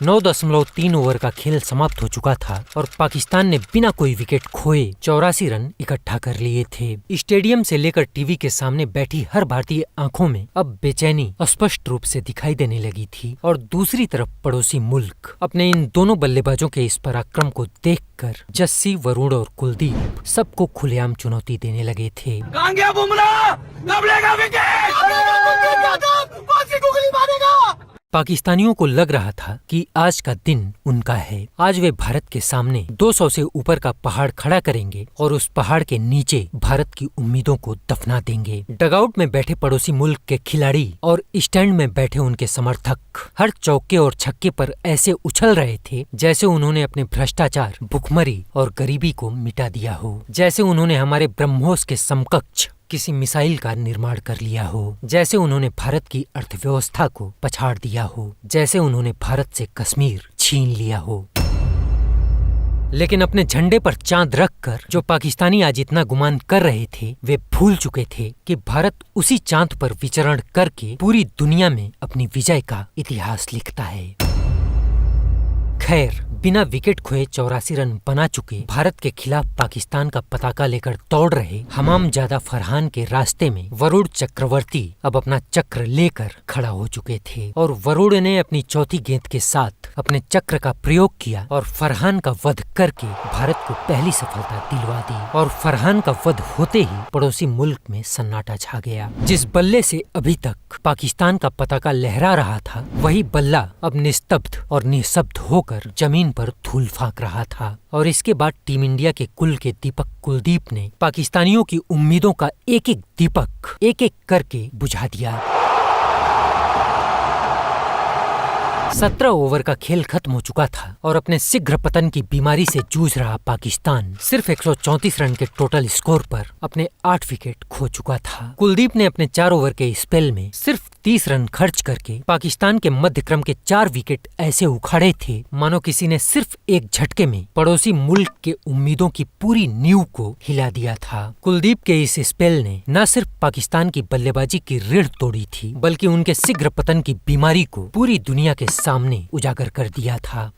9.3 ओवर का खेल समाप्त हो चुका था और पाकिस्तान ने बिना कोई विकेट खोए 84 रन इकट्ठा कर लिए थे। स्टेडियम से लेकर टीवी के सामने बैठी हर भारतीय आंखों में अब बेचैनी स्पष्ट रूप से दिखाई देने लगी थी और दूसरी तरफ पड़ोसी मुल्क अपने इन दोनों बल्लेबाजों के इस पराक्रम को देखकर जस्सी, वरुण और कुलदीप सबको खुलेआम चुनौती देने लगे थे। कहां गया बुमराह? कब लेगा विकेट? पाकिस्तानियों को लग रहा था कि आज का दिन उनका है। आज वे भारत के सामने 200 से ऊपर का पहाड़ खड़ा करेंगे और उस पहाड़ के नीचे भारत की उम्मीदों को दफना देंगे। डगआउट में बैठे पड़ोसी मुल्क के खिलाड़ी और स्टैंड में बैठे उनके समर्थक हर चौके और छक्के पर ऐसे उछल रहे थे जैसे उन्होंने अपने भ्रष्टाचार, भुखमरी और गरीबी को मिटा दिया हो, जैसे उन्होंने हमारे ब्रह्मोस के समकक्ष किसी मिसाइल का निर्माण कर लिया हो, जैसे उन्होंने भारत की अर्थव्यवस्था को पछाड़ दिया हो, जैसे उन्होंने भारत से कश्मीर छीन लिया हो। लेकिन अपने झंडे पर चांद रखकर जो पाकिस्तानी आज इतना गुमान कर रहे थे, वे भूल चुके थे कि भारत उसी चांद पर विचरण करके पूरी दुनिया में अपनी विजय का इतिहास लिखता है। खैर, बिना विकेट खोए 84 रन बना चुके भारत के खिलाफ पाकिस्तान का पताका लेकर दौड़ रहे हमामजादा फरहान के रास्ते में वरुण चक्रवर्ती अब अपना चक्र लेकर खड़ा हो चुके थे और वरुण ने अपनी चौथी गेंद के साथ अपने चक्र का प्रयोग किया और फरहान का वध करके भारत को पहली सफलता दिलवा दी। और फरहान का वध होते ही पड़ोसी मुल्क में सन्नाटा छा गया। जिस बल्ले से अभी तक पाकिस्तान का पताका लहरा रहा था, वही बल्ला अब निस्तब्ध और निःशब्द होकर जमीन पर धूल फांक रहा था। और इसके बाद टीम इंडिया के कुल के दीपक कुलदीप ने पाकिस्तानियों की उम्मीदों का एक एक दीपक एक एक करके बुझा दिया। 17 ओवर का खेल खत्म हो चुका था और अपने शीघ्र पतन की बीमारी से जूझ रहा पाकिस्तान सिर्फ 134 रन के टोटल स्कोर पर अपने 8 विकेट खो चुका था। कुलदीप ने अपने 4 ओवर के स्पेल में सिर्फ 30 रन खर्च करके पाकिस्तान के मध्य क्रम के 4 विकेट ऐसे उखाड़े थे मानो किसी ने सिर्फ एक झटके में पड़ोसी मुल्क के उम्मीदों की पूरी नींव को हिला दिया था। कुलदीप के इस स्पेल ने न सिर्फ पाकिस्तान की बल्लेबाजी की रीढ़ तोड़ी थी, बल्कि उनके शीघ्र पतन की बीमारी को पूरी दुनिया के सामने उजागर कर दिया था।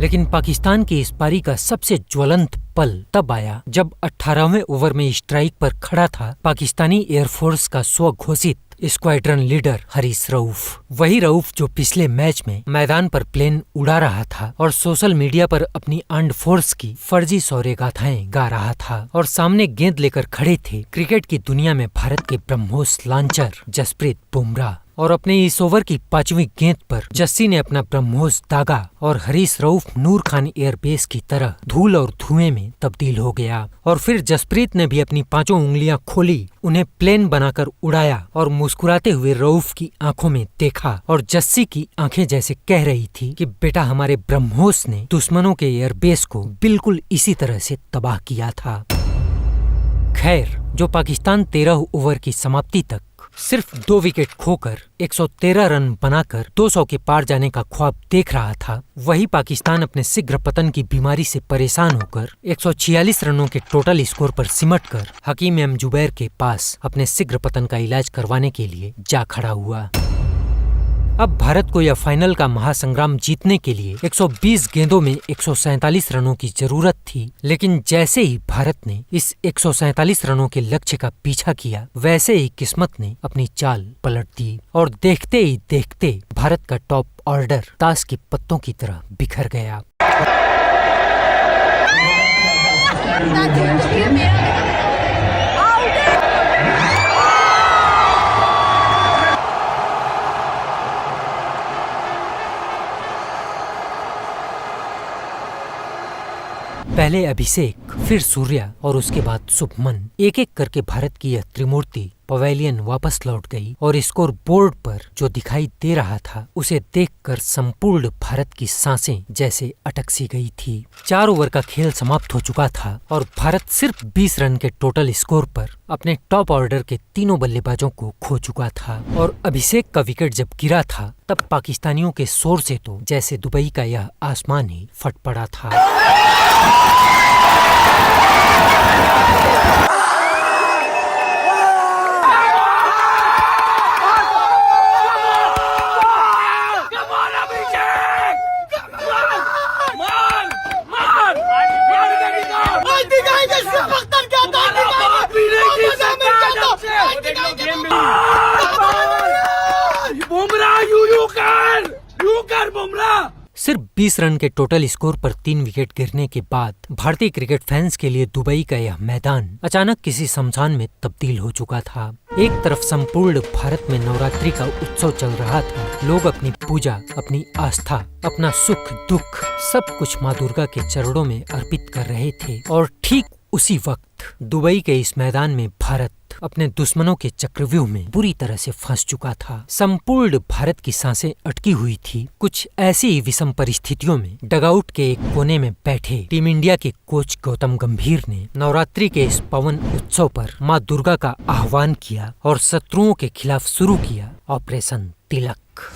लेकिन पाकिस्तान की इस पारी का सबसे ज्वलंत पल तब आया जब 18वें ओवर में स्ट्राइक पर खड़ा था पाकिस्तानी एयरफोर्स का स्वघोषित स्क्वाड्रन लीडर हरीश रऊफ। वही रऊफ जो पिछले मैच में मैदान पर प्लेन उड़ा रहा था और सोशल मीडिया पर अपनी आर्म्ड फोर्स की फर्जी शौर्य गाथाएं गा रहा था और सामने गेंद लेकर खड़े थे क्रिकेट की दुनिया में भारत के ब्रह्मोस लांचर जसप्रीत बुमराह। और अपने इस ओवर की 5वीं गेंद पर जस्सी ने अपना ब्रह्मोस दागा और हरीश रऊफ नूर खान एयरबेस की तरह धूल और धुएं में तब्दील हो गया। और फिर जसप्रीत ने भी अपनी 5 उंगलियां खोली, उन्हें प्लेन बनाकर उड़ाया और मुस्कुराते हुए रऊफ की आंखों में देखा और जस्सी की आंखें जैसे कह रही थी कि बेटा, हमारे ब्रह्मोस ने दुश्मनों के एयरबेस को बिल्कुल इसी तरह से तबाह किया था। खैर, जो पाकिस्तान 13 ओवर की समाप्ति तक सिर्फ 2 विकेट खोकर 113 रन बनाकर 200 के पार जाने का ख्वाब देख रहा था, वही पाकिस्तान अपने शीघ्र पतन की बीमारी से परेशान होकर 146 रनों के टोटल स्कोर पर सिमटकर हकीम एम जुबैर के पास अपने शीघ्र पतन का इलाज करवाने के लिए जा खड़ा हुआ। अब भारत को यह फाइनल का महासंग्राम जीतने के लिए 120 गेंदों में 147 रनों की जरूरत थी, लेकिन जैसे ही भारत ने इस 147 रनों के लक्ष्य का पीछा किया, वैसे ही किस्मत ने अपनी चाल पलट दी और देखते ही देखते भारत का टॉप ऑर्डर ताश के पत्तों की तरह बिखर गया। पहले अभिषेक, फिर सूर्या और उसके बाद शुभमन, एक एक करके भारत की यह त्रिमूर्ति पवेलियन वापस लौट गई और स्कोर बोर्ड पर जो दिखाई दे रहा था उसे देखकर संपूर्ण भारत की सांसें जैसे अटक सी गई थी। 4 ओवर का खेल समाप्त हो चुका था और भारत सिर्फ 20 रन के टोटल स्कोर पर अपने टॉप ऑर्डर के तीनों बल्लेबाजों को खो चुका था और अभिषेक का विकेट जब गिरा था तब पाकिस्तानियों के शोर से तो जैसे दुबई का यह आसमान ही फट पड़ा था। सिर्फ 20 रन के टोटल स्कोर पर 3 विकेट गिरने के बाद भारतीय क्रिकेट फैंस के लिए दुबई का यह मैदान अचानक किसी शमशान में तब्दील हो चुका था। एक तरफ संपूर्ण भारत में नवरात्रि का उत्सव चल रहा था। लोग अपनी पूजा, अपनी आस्था, अपना सुख दुख सब कुछ माँ दुर्गा के चरणों में अर्पित कर रहे थे और ठीक उसी वक्त दुबई के इस मैदान में भारत अपने दुश्मनों के चक्रव्यूह में बुरी तरह से फंस चुका था। संपूर्ण भारत की सांसें अटकी हुई थी। कुछ ऐसी ही विषम परिस्थितियों में डगआउट के एक कोने में बैठे टीम इंडिया के कोच गौतम गंभीर ने नवरात्रि के इस पवन उत्सव पर माँ दुर्गा का आह्वान किया और शत्रुओं के खिलाफ शुरू किया ऑपरेशन तिलक।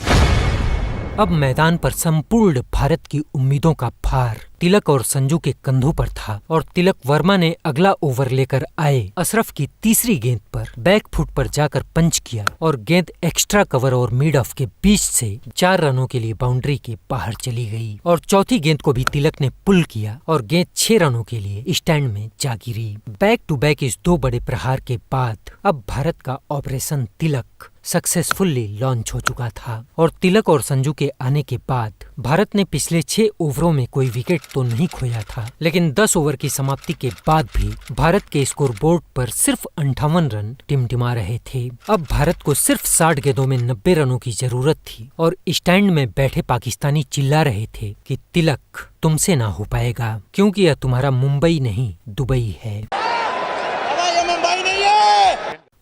अब मैदान पर संपूर्ण भारत की उम्मीदों का भार तिलक और संजू के कंधों पर था और तिलक वर्मा ने अगला ओवर लेकर आए अशरफ की तीसरी गेंद पर बैक फुट पर जाकर पंच किया और गेंद एक्स्ट्रा कवर और मिड ऑफ के बीच से 4 रनों के लिए बाउंड्री के बाहर चली गई और चौथी गेंद को भी तिलक ने पुल किया और गेंद 6 रनों के लिए स्टैंड में जा गिरी। बैक टू बैक इस 2 बड़े प्रहार के बाद अब भारत का ऑपरेशन तिलक सक्सेसफुली लॉन्च हो चुका था और तिलक और संजू के आने के बाद भारत ने पिछले 6 ओवरों में कोई विकेट तो नहीं खोया था, लेकिन 10 ओवर की समाप्ति के बाद भी भारत के स्कोरबोर्ड पर सिर्फ 58 रन टिमटिमा रहे थे। अब भारत को सिर्फ 60 गेंदों में 90 रनों की जरूरत थी और स्टैंड में बैठे पाकिस्तानी चिल्ला रहे थे कि तिलक तुमसे ना हो पाएगा क्योंकि यह तुम्हारा मुंबई नहीं दुबई है।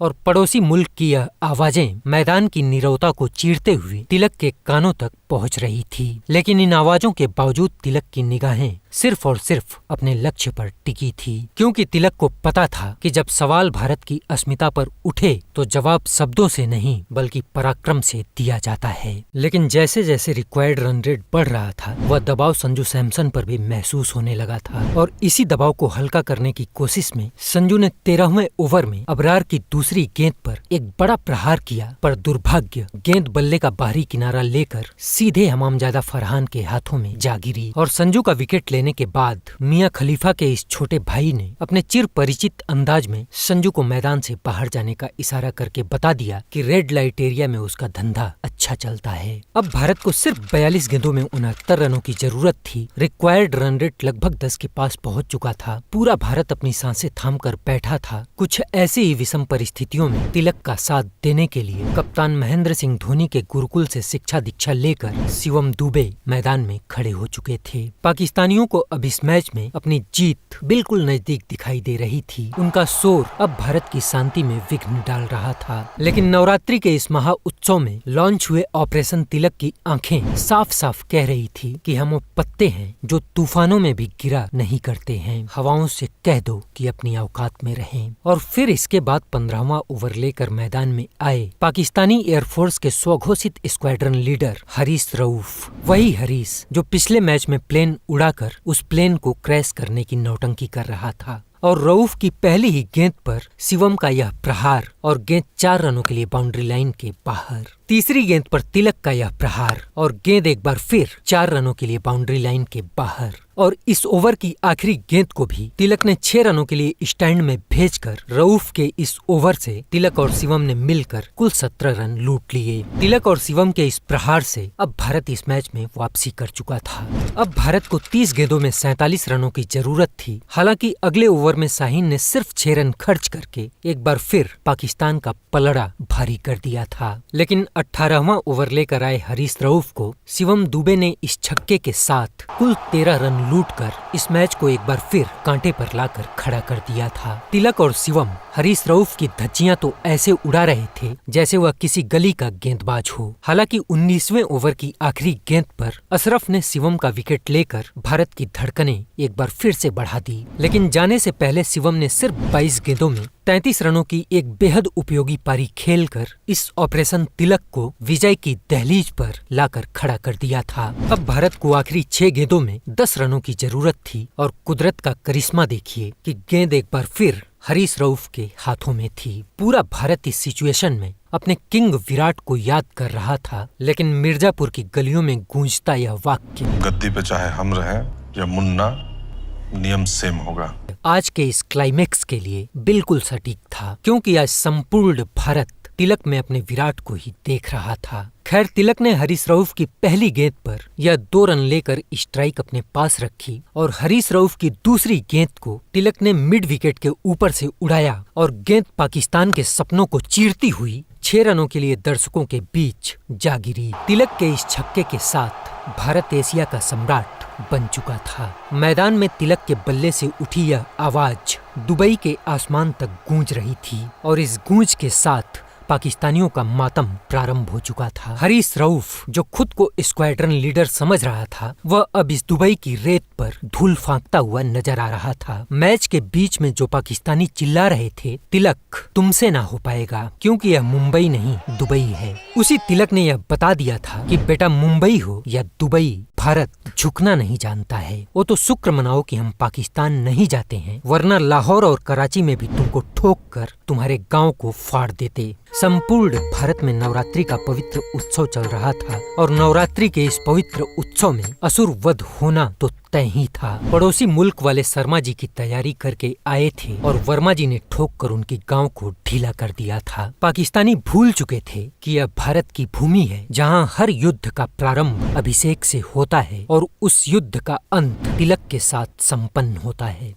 और पड़ोसी मुल्क की यह आवाजें मैदान की नीरवता को चीरते हुए तिलक के कानों तक पहुंच रही थी, लेकिन इन आवाजों के बावजूद तिलक की निगाहें सिर्फ और सिर्फ अपने लक्ष्य पर टिकी थी क्योंकि तिलक को पता था कि जब सवाल भारत की अस्मिता पर उठे तो जवाब शब्दों से नहीं बल्कि पराक्रम से दिया जाता है। लेकिन जैसे जैसे रिक्वायर्ड रन रेट बढ़ रहा था वह दबाव संजू सैमसन पर भी महसूस होने लगा था और इसी दबाव को हल्का करने की कोशिश में संजू ने 13वें ओवर में अबरार की दूसरी गेंद पर एक बड़ा प्रहार किया, पर दुर्भाग्य गेंद बल्ले का बाहरी किनारा लेकर सीधे हमामजादा फरहान के हाथों में जा गिरी और संजू का विकेट लेने के बाद मियां खलीफा के इस छोटे भाई ने अपने चिर परिचित अंदाज में संजू को मैदान से बाहर जाने का इशारा करके बता दिया कि रेड लाइट एरिया में उसका धंधा अच्छा चलता है। अब भारत को सिर्फ 42 गेंदों में 69 रनों की जरूरत थी। रिक्वायर्ड रन रेट लगभग 10 के पास पहुंच चुका था। पूरा भारत अपनी सांसें थाम कर बैठा था। कुछ ऐसी ही विषम परिस्थितियों में तिलक का साथ देने के लिए कप्तान महेंद्र सिंह धोनी के गुरुकुल से शिक्षा दीक्षा लेकर शिवम दुबे मैदान में खड़े हो चुके थे। पाकिस्तानियों को अब इस मैच में अपनी जीत बिल्कुल नजदीक दिखाई दे रही थी। उनका शोर अब भारत की शांति में विघ्न डाल रहा था, लेकिन नवरात्रि के इस महा उत्सव में लॉन्च हुए ऑपरेशन तिलक की आंखें साफ साफ कह रही थी कि हम वो पत्ते हैं जो तूफानों में भी गिरा नहीं करते हैं। हवाओं से कह दो कि अपनी औकात में रहें। और फिर इसके बाद 15वां ओवर लेकर मैदान में आए पाकिस्तानी एयरफोर्स के स्वघोषित स्क्वाड्रन लीडर हरीश रऊफ, वही हरीश जो पिछले मैच में प्लेन उड़ाकर उस प्लेन को क्रैश करने की नौटंकी कर रहा था। और रऊफ की पहली ही गेंद पर शिवम का यह प्रहार और गेंद 4 रनों के लिए बाउंड्री लाइन के बाहर। तीसरी गेंद पर तिलक का यह प्रहार और गेंद एक बार फिर 4 रनों के लिए बाउंड्री लाइन के बाहर। और इस ओवर की आखिरी गेंद को भी तिलक ने 6 रनों के लिए स्टैंड में भेजकर रऊफ के इस ओवर से तिलक और शिवम ने मिलकर कुल 17 रन लूट लिए। तिलक और शिवम के इस प्रहार से अब भारत इस मैच में वापसी कर चुका था। अब भारत को 30 गेंदों में 47 रनों की जरूरत थी। हालांकि अगले ओवर में शाहीन ने सिर्फ 6 रन खर्च करके एक बार फिर पाकिस्तान का पलड़ा भारी कर दिया था, लेकिन 18वां ओवर लेकर आए हरीश रऊफ को शिवम दुबे ने इस छक्के के साथ कुल 13 रन लूटकर इस मैच को एक बार फिर कांटे पर लाकर खड़ा कर दिया था। तिलक और शिवम हरीश रऊफ की धज्जियां तो ऐसे उड़ा रहे थे जैसे वह किसी गली का गेंदबाज हो। हालांकि 19वें ओवर की आखिरी गेंद पर अशरफ ने शिवम का विकेट लेकर भारत की धड़कनें एक बार फिर से बढ़ा दी। लेकिन जाने से पहले शिवम ने सिर्फ 22 गेंदों में 33 रनों की एक बेहद उपयोगी पारी खेलकर इस ऑपरेशन तिलक को विजय की दहलीज पर लाकर खड़ा कर दिया था। अब भारत को आखिरी 6 गेंदों में 10 रनों की जरूरत थी और कुदरत का करिश्मा देखिए कि गेंद एक बार फिर हरीश रऊफ के हाथों में थी। पूरा भारत इस सिचुएशन में अपने किंग विराट को याद कर रहा था, लेकिन मिर्जापुर की गलियों में गूंजता यह वाक्य, गद्दी पे चाहे हम रहें या मुन्ना, नियम सेम होगा। आज के इस क्लाइमेक्स के लिए बिल्कुल सटीक था, क्योंकि आज संपूर्ण भारत तिलक में अपने विराट को ही देख रहा था। खैर, तिलक ने हरीश रऊफ की पहली गेंद पर यह 2 रन लेकर स्ट्राइक अपने पास रखी और हरीश रऊफ की दूसरी गेंद को तिलक ने मिड विकेट के ऊपर से उड़ाया और गेंद पाकिस्तान के सपनों को चीरती हुई 6 रनों के लिए दर्शकों के बीच जा गिरी। तिलक के इस छक्के के साथ भारत एशिया का सम्राट बन चुका था। मैदान में तिलक के बल्ले से उठी यह आवाज दुबई के आसमान तक गूंज रही थी और इस गूंज के साथ पाकिस्तानियों का मातम प्रारंभ हो चुका था। हरीश रऊफ, जो खुद को स्क्वाड्रन लीडर समझ रहा था, वह अब इस दुबई की रेत पर धूल फांकता हुआ नजर आ रहा था। मैच के बीच में जो पाकिस्तानी चिल्ला रहे थे, तिलक तुमसे ना हो पाएगा क्योंकि यह मुंबई नहीं दुबई है, उसी तिलक ने यह बता दिया था कि बेटा मुंबई हो या दुबई, भारत झुकना नहीं जानता है। वो तो शुक्र मनाओ कि हम पाकिस्तान नहीं जाते हैं, वरना लाहौर और कराची में भी तुमको ठोक कर तुम्हारे गांव को फाड़ देते। संपूर्ण भारत में नवरात्रि का पवित्र उत्सव चल रहा था और नवरात्रि के इस पवित्र उत्सव में असुर वध होना तो तय ही था। पड़ोसी मुल्क वाले शर्मा जी की तैयारी करके आए थे और वर्मा जी ने ठोक कर उनकी गांव को ढीला कर दिया था। पाकिस्तानी भूल चुके थे कि यह भारत की भूमि है जहां हर युद्ध का प्रारंभ अभिषेक से होता है और उस युद्ध का अंत तिलक के साथ संपन्न होता है।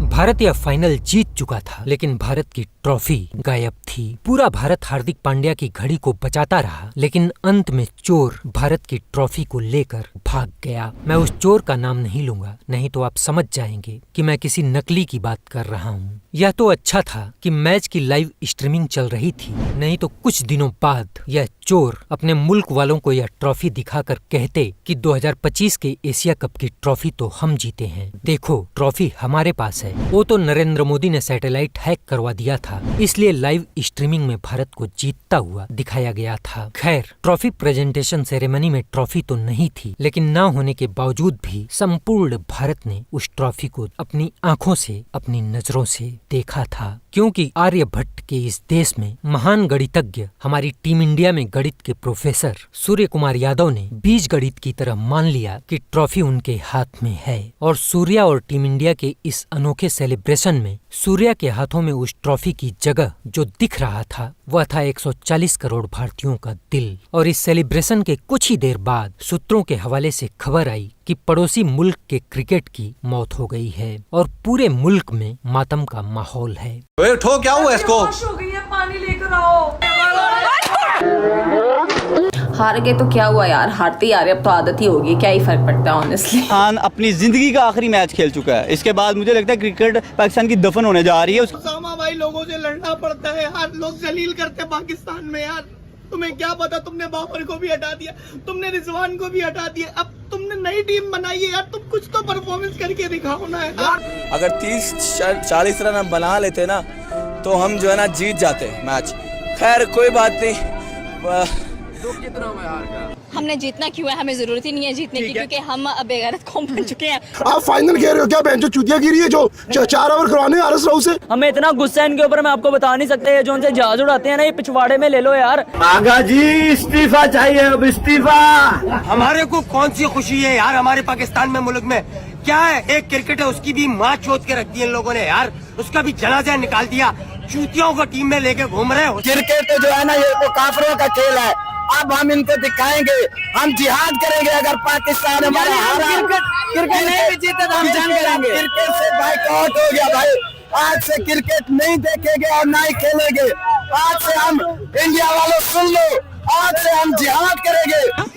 भारत यह फाइनल जीत चुका था, लेकिन भारत की ट्रॉफी गायब थी। पूरा भारत हार्दिक पांड्या की घड़ी को बचाता रहा, लेकिन अंत में चोर भारत की ट्रॉफी को लेकर भाग गया। मैं उस चोर का नाम नहीं लूंगा, नहीं तो आप समझ जाएंगे कि मैं किसी नकली की बात कर रहा हूँ। यह तो अच्छा था कि मैच की लाइव स्ट्रीमिंग चल रही थी, नहीं तो कुछ दिनों बाद यह चोर अपने मुल्क वालों को यह ट्रॉफी दिखाकर कहते कि 2025 के एशिया कप की ट्रॉफी तो हम जीते हैं, देखो ट्रॉफी हमारे पास है। वो तो नरेंद्र मोदी ने सैटेलाइट हैक करवा दिया था, इसलिए लाइव स्ट्रीमिंग में भारत को जीतता हुआ दिखाया गया था। खैर, ट्रॉफी प्रेजेंटेशन सेरेमनी में ट्रॉफी तो नहीं थी, लेकिन न होने के बावजूद भी संपूर्ण भारत ने उस ट्रॉफी को अपनी आंखों से, अपनी नजरों से देखा था, क्योंकि आर्यभट्ट के इस देश में महान गणितज्ञ, हमारी टीम इंडिया में गणित के प्रोफेसर सूर्य कुमार यादव ने बीज गणित की तरह मान लिया कि ट्रॉफी उनके हाथ में है और सूर्या और टीम इंडिया के इस अनोखे सेलिब्रेशन में सूर्या के हाथों में उस ट्रॉफी की जगह जो दिख रहा था वह था 140 करोड़ भारतीयों का दिल। और इस सेलिब्रेशन के कुछ ही देर बाद सूत्रों के हवाले से खबर आई कि पड़ोसी मुल्क के क्रिकेट की मौत हो गई है और पूरे मुल्क में मातम का माहौल है। ठो क्या हुआ इसको? हो गई है, पानी लेकर आओ। हार गए तो क्या हुआ यार, हारते ही आ रहे, अब तो आदत ही होगी, क्या ही फर्क पड़ता है ऑनेस्टली। खान अपनी जिंदगी का आखिरी मैच खेल चुका है, इसके बाद मुझे लगता है क्रिकेट पाकिस्तान की दफन होने जा रही है। उसामा भाई, लोगों से लड़ना पड़ता है यार, लोग जलील करते पाकिस्तान में यार। तुम्हें क्या पता, तुमने बाबर को भी हटा दिया, तुमने रिजवान को भी हटा दिया, अब तुमने नई टीम बनाई है यार, तुम कुछ तो परफॉर्मेंस करके दिखाओ ना यार। अगर 30-40 रन हम बना लेते ना तो हम जो है ना जीत जाते मैच। खैर कोई बात नहीं, हमने जीतना क्यों है, हमें जरूरत ही नहीं है जीतने की, क्योंकि हम अब बेगैरत कौम बन चुके हैं। आप फाइनल कह रहे हो क्या? बहन जो चुतिया गिरी है जो 4 ओवर करवाने आरएस राव से। हमें इतना गुस्सा है इनके ऊपर, मैं आपको बता नहीं सकते। जो उनसे जहाज उड़ाते हैं ना, ये पिछवाड़े में ले लो यार। आगा जी इस्तीफा चाहिए, अब इस्तीफा। हमारे को कौन सी खुशी है यार, हमारे पाकिस्तान में मुल्क में क्या है, एक क्रिकेट है उसकी भी माँ चोद के रख दी इन लोगों ने यार, उसका भी जनाजा निकाल दिया, चूतियों को टीम में लेके घूम रहे हो। क्रिकेट जो है ना ये तो काफिरों का खेल है, अब हम इनको दिखाएंगे, हम जिहाद करेंगे। अगर पाकिस्तान हमारा क्रिकेट नहीं भी जीते तो हम जंग करेंगे। क्रिकेट से बाइकआउट हो गया भाई, आज से क्रिकेट नहीं देखेंगे और ना ही खेलेंगे। आज से हम इंडिया वालों सुन लो, आज से हम जिहाद करेंगे।